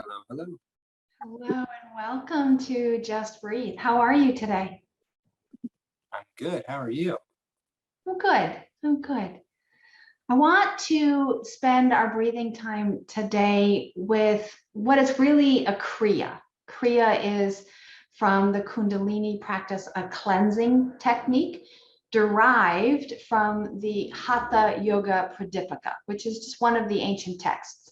Hello, hello. Hello and welcome to Just Breathe. How are you today? I'm good. How are you? I'm good. I'm good. I want to spend our breathing time today with what is really a Kriya. Kriya is from the Kundalini practice, a cleansing technique derived from the Hatha Yoga Pradipika, which is just one of the ancient texts.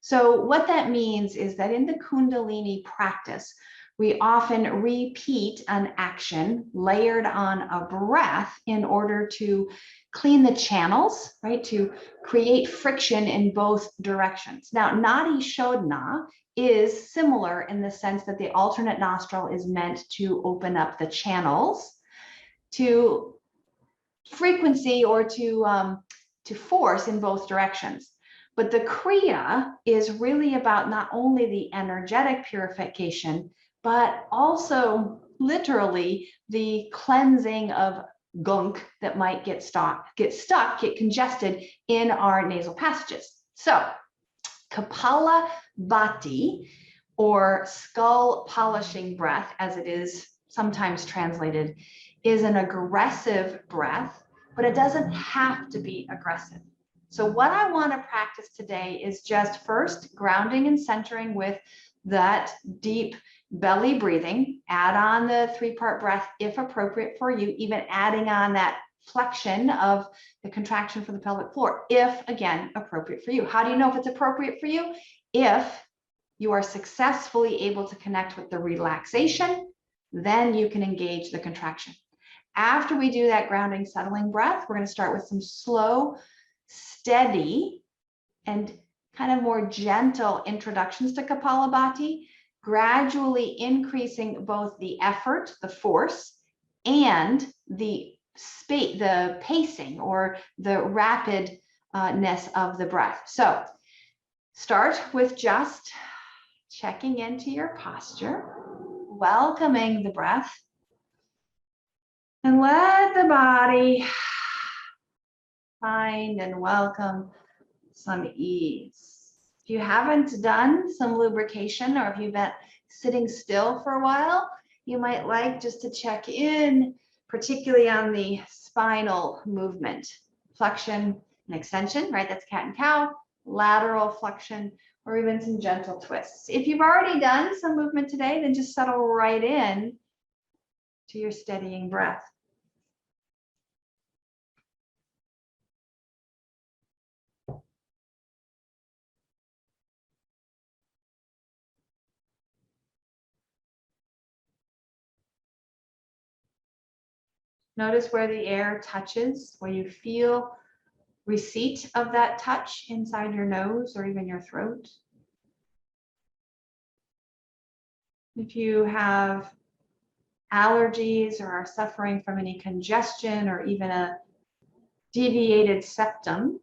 So, what that means is that in the Kundalini practice, we often repeat an action layered on a breath in order to clean the channels, right? To create friction in both directions. Now, Nadi Shodhana is similar in the sense that the alternate nostril is meant to open up the channels to frequency or to force in both directions. But the Kriya is really about not only the energetic purification, but also literally the cleansing of gunk that might get congested in our nasal passages. So, Kapalabhati, or skull polishing breath, as it is sometimes translated, is an aggressive breath, but it doesn't have to be aggressive. So, what I want to practice today is just first grounding and centering with that deep belly breathing. Add on the 3-part breath if appropriate for you, even adding on that flexion of the contraction for the pelvic floor, if again appropriate for you. How do you know if it's appropriate for you? If you are successfully able to connect with the relaxation, then you can engage the contraction. After we do that grounding, settling breath, we're going to start with some slow, steady, and kind of more gentle introductions to Kapalabhati, gradually increasing both the effort, the force, and the pacing or the rapidness of the breath. So start with just checking into your posture, welcoming the breath, and let the body find and welcome some ease. If you haven't done some lubrication, or if you've been sitting still for a while, you might like just to check in, particularly on the spinal movement, flexion and extension, right? That's cat and cow, lateral flexion, or even some gentle twists. If you've already done some movement today, then just settle right in to your steadying breath. Notice where the air touches, where you feel receipt of that touch inside your nose or even your throat. If you have allergies or are suffering from any congestion or even a deviated septum,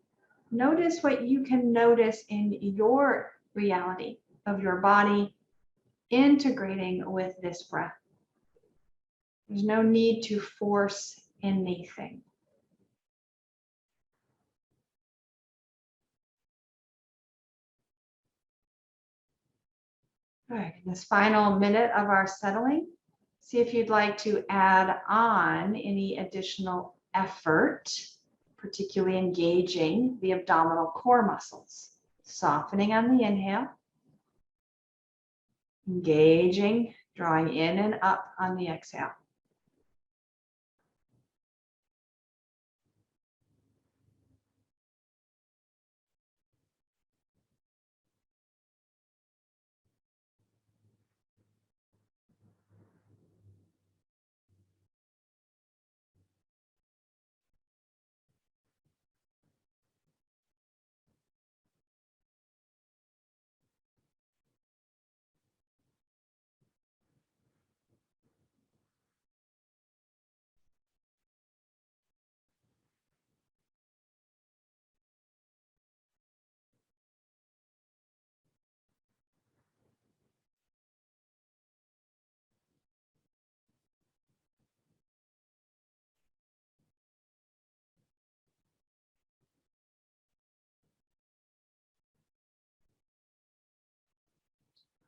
notice what you can notice in your reality of your body integrating with this breath. There's no need to force anything. All right, in this final minute of our settling, see if you'd like to add on any additional effort, particularly engaging the abdominal core muscles. Softening on the inhale, engaging, drawing in and up on the exhale.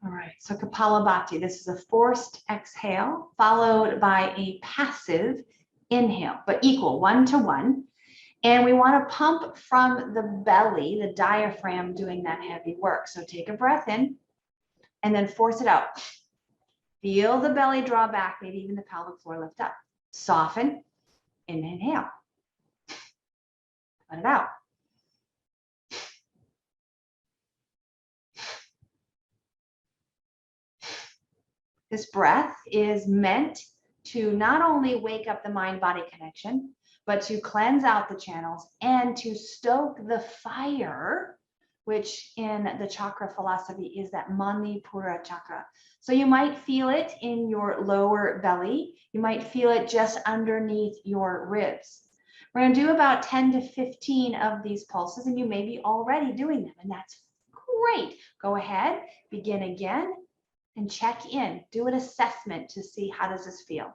All right, so Kapalabhati, this is a forced exhale followed by a passive inhale, but equal 1 to 1. And we want to pump from the belly, the diaphragm doing that heavy work. So take a breath in and then force it out. Feel the belly draw back, maybe even the pelvic floor lift up. Soften and inhale. Let it out. This breath is meant to not only wake up the mind-body connection, but to cleanse out the channels and to stoke the fire, which in the chakra philosophy is that Manipura chakra. So you might feel it in your lower belly. You might feel it just underneath your ribs. We're going to do about 10 to 15 of these pulses, and you may be already doing them, and that's great. Go ahead, begin again, and check in. Do an assessment to see how does this feel.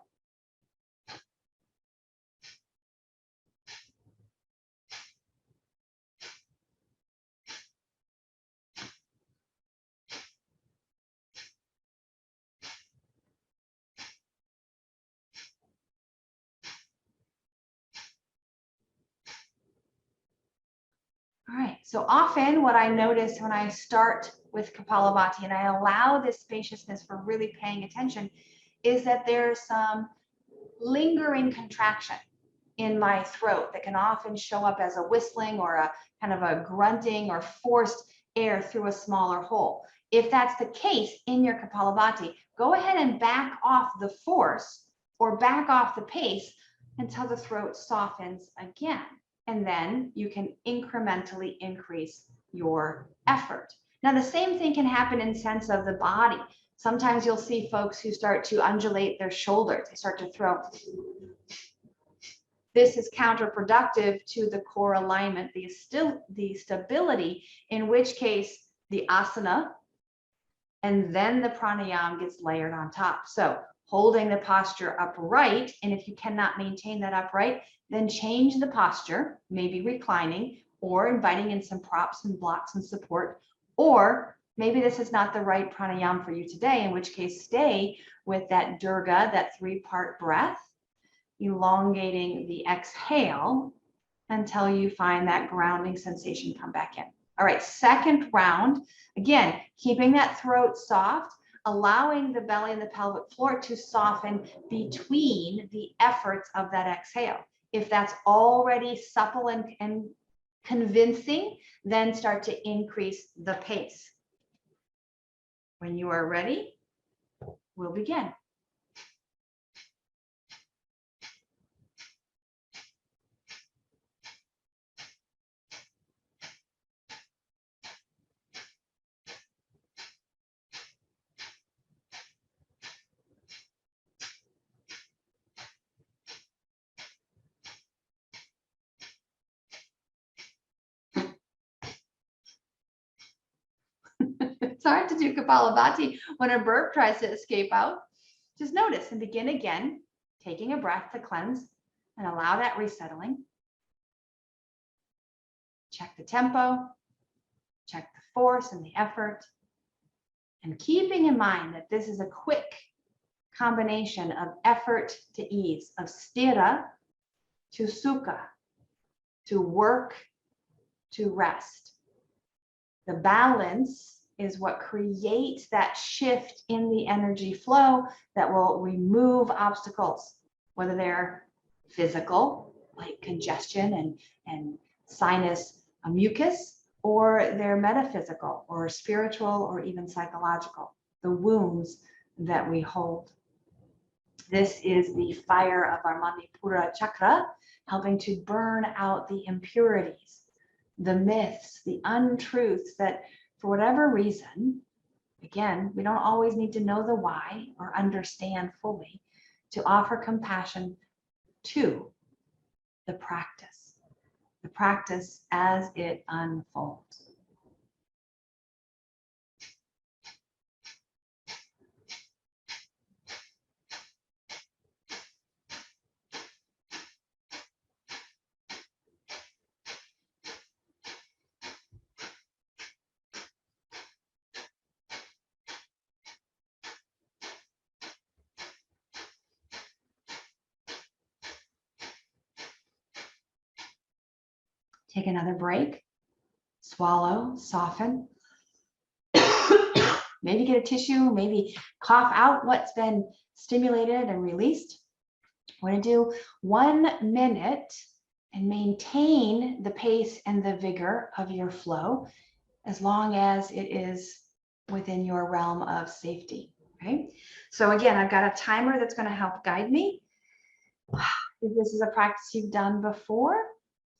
All right, so often what I notice when I start with Kapalabhati and I allow this spaciousness for really paying attention is that there's some lingering contraction in my throat that can often show up as a whistling or a kind of a grunting or forced air through a smaller hole. If that's the case in your Kapalabhati, go ahead and back off the force or back off the pace until the throat softens again. And then you can incrementally increase your effort. Now, the same thing can happen in sense of the body. Sometimes you'll see folks who start to undulate their shoulders. They start to throw. This is counterproductive to the core alignment, the stability, in which case the asana and then the pranayama gets layered on top. So holding the posture upright, and if you cannot maintain that upright, then change the posture, maybe reclining or inviting in some props and blocks and support, or maybe this is not the right pranayama for you today, in which case stay with that Durga, that 3-part breath, elongating the exhale until you find that grounding sensation come back in. All right, second round, again, keeping that throat soft, allowing the belly and the pelvic floor to soften between the efforts of that exhale. If that's already supple and convincing, then start to increase the pace. When you are ready, we'll begin. It's hard to do Kapalabhati when a burp tries to escape out. Just notice and begin again, taking a breath to cleanse and allow that resettling. Check the tempo, check the force and the effort, and keeping in mind that this is a quick combination of effort to ease, of sthira to sukha, to work to rest. The balance is what creates that shift in the energy flow that will remove obstacles, whether they're physical, like congestion and sinus mucus, or they're metaphysical or spiritual or even psychological, the wounds that we hold. This is the fire of our Manipura chakra, helping to burn out the impurities, the myths, the untruths that for whatever reason, again, we don't always need to know the why or understand fully to offer compassion to the practice as it unfolds. Take another break. Swallow, soften. Maybe get a tissue, maybe cough out what's been stimulated and released. We're going to do 1 minute and maintain the pace and the vigor of your flow as long as it is within your realm of safety. Okay. So again, I've got a timer that's going to help guide me. If this is a practice you've done before,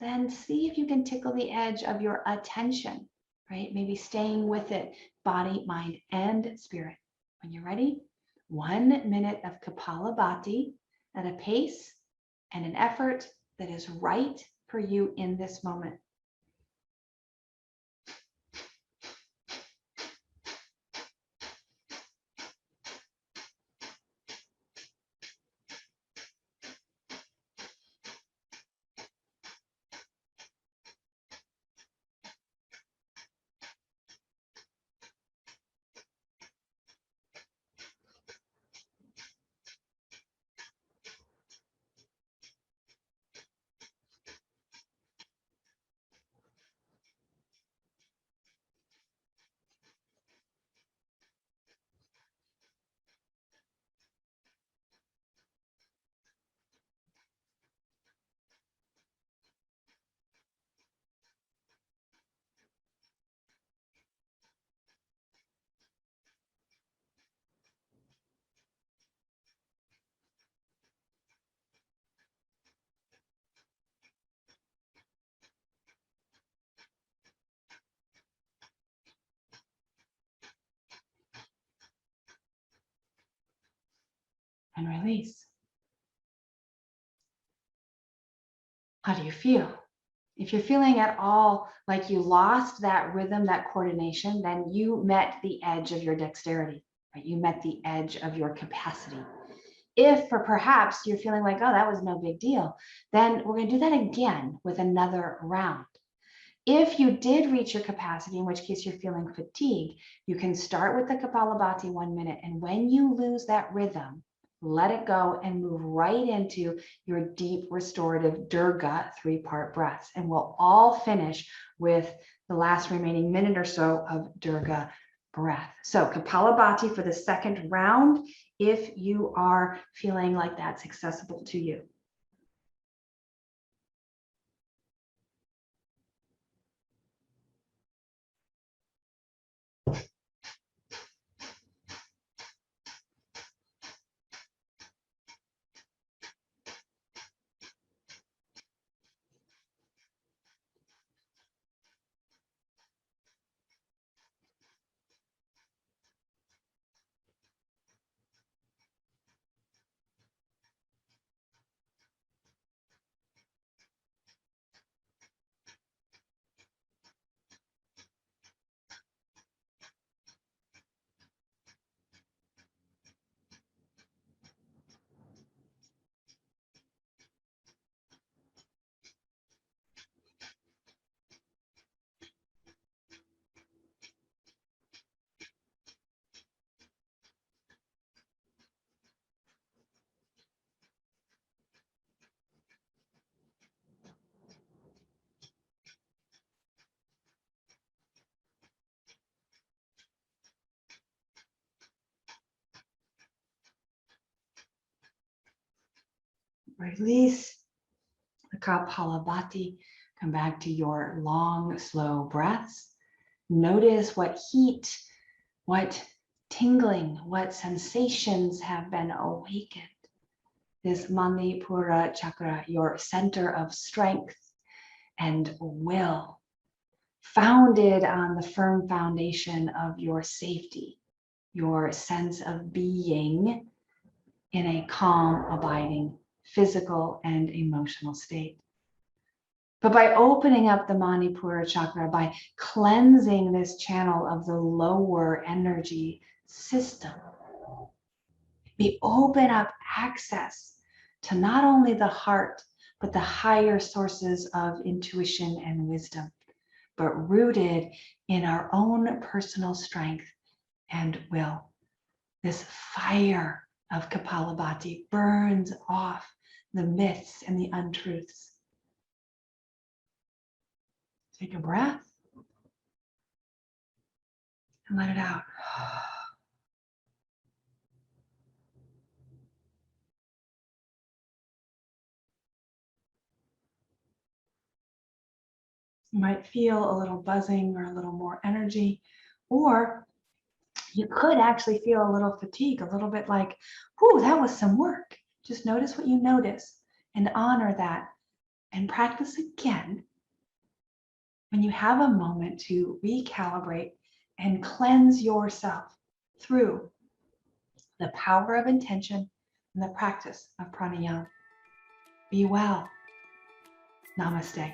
then see if you can tickle the edge of your attention, right? Maybe staying with it, body, mind, and spirit. When you're ready, 1 minute of Kapalabhati at a pace and an effort that is right for you in this moment. And release. How do you feel? If you're feeling at all like you lost that rhythm, that coordination, then you met the edge of your dexterity, right? You met the edge of your capacity. If for perhaps you're feeling like, oh, that was no big deal, then we're going to do that again with another round. If you did reach your capacity, in which case you're feeling fatigued, you can start with the Kapalabhati 1 minute. And when you lose that rhythm, let it go and move right into your deep restorative Durga 3-part breaths. And we'll all finish with the last remaining minute or so of Durga breath. So Kapalabhati for the second round, if you are feeling like that's accessible to you. Release the Kapalabhati. Come back to your long, slow breaths. Notice what heat, what tingling, what sensations have been awakened. This Manipura chakra, your center of strength and will, founded on the firm foundation of your safety, your sense of being in a calm, abiding physical and emotional state. But by opening up the Manipura chakra, by cleansing this channel of the lower energy system, we open up access to not only the heart, but the higher sources of intuition and wisdom, but rooted in our own personal strength and will. This fire of Kapalabhati burns off the myths and the untruths. Take a breath and let it out. You might feel a little buzzing or a little more energy, or you could actually feel a little fatigue, a little bit like, whoo, that was some work. Just notice what you notice and honor that and practice again when you have a moment to recalibrate and cleanse yourself through the power of intention and the practice of pranayama. Be well. Namaste.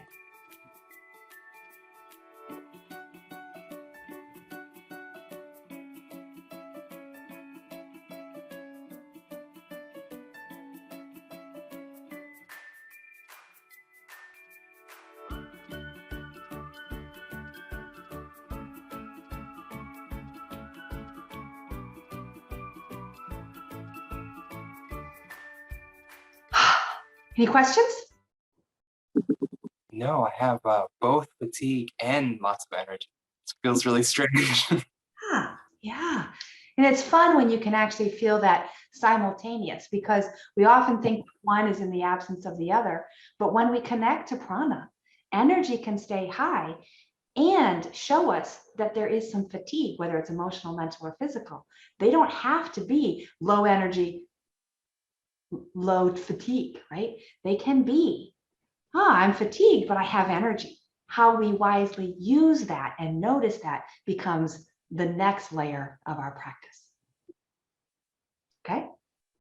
Any questions? No, I have both fatigue and lots of energy. It feels really strange. Yeah. And it's fun when you can actually feel that simultaneous, because we often think one is in the absence of the other. But when we connect to prana, energy can stay high and show us that there is some fatigue, whether it's emotional, mental, or physical. They don't have to be low energy, low fatigue, right? They can be, I'm fatigued, but I have energy. How we wisely use that and notice that becomes the next layer of our practice. Okay?